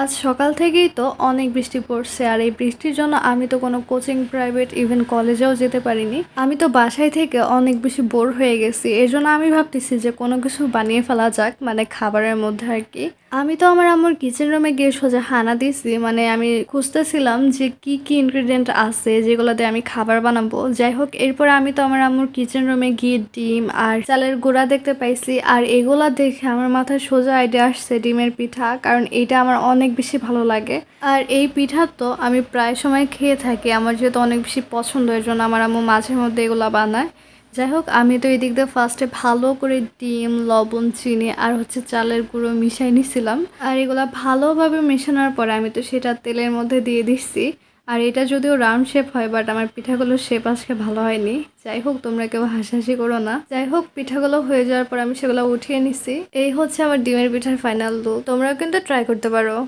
আজ সকাল থেকেই তো অনেক বৃষ্টি পড়ছে আর এই বৃষ্টির জন্য আমি তো কোনো কোচিং প্রাইভেট ইভেন কলেজেও যেতে পারিনি। আমি তো বাসায় থেকে অনেক বেশি বোর হয়ে গেছি। এর জন্য আমি ভাবতেছি যে কোনো কিছু বানিয়ে ফেলা যাক, মানে খাবারের মধ্যে আর কি। আমি তো আমার আম্মুর কিচেন রুমে গিয়ে সোজা হানা দিছি, মানে আমি খুঁজতেছিলাম যে কি কি ইনগ্রিডিয়েন্ট আছে যেগুলোতে আমি খাবার বানাবো। যাই হোক, এরপরে আমি তো আমার আম্মুর কিচেন রুমে গিয়ে ডিম আর চালের গুঁড়া দেখতে পাইছি, আর এগুলা দেখে আমার মাথায় সোজা আইডিয়া আসছে ডিমের পিঠা, কারণ এইটা আমার অনেক বেশি ভালো লাগে। আর এই পিঠা তো আমি প্রায় সময় খেয়ে থাকি, আমার যেহেতু অনেক বেশি পছন্দ, এর জন্য আমার আম্মু মাঝে মধ্যে এগুলা বানায়। যাই হোক, আমি তো এই দিক দিয়ে ফার্স্টে ভালো করে ডিম, লবণ, চিনি আর চালের গুঁড়ো মিশাই নিছিলাম। আর এগুলা ভালোভাবে মেশানোর পরে আমি তো সেটা তেলের মধ্যে দিয়ে দিচ্ছি। আর এটা যদিও রাউন্ড শেপ হয়, বাট আমার পিঠাগুলোর শেপ আজকে ভালো হয়নি। যাই হোক, তোমরা কেউ হাসাহাসি করো না। যাই হোক, পিঠাগুলো হয়ে যাওয়ার পর আমি সেগুলো উঠিয়ে নিছি। এই হচ্ছে আমার ডিমের পিঠার ফাইনাল লুক। তোমরাও কিন্তু ট্রাই করতে পারো।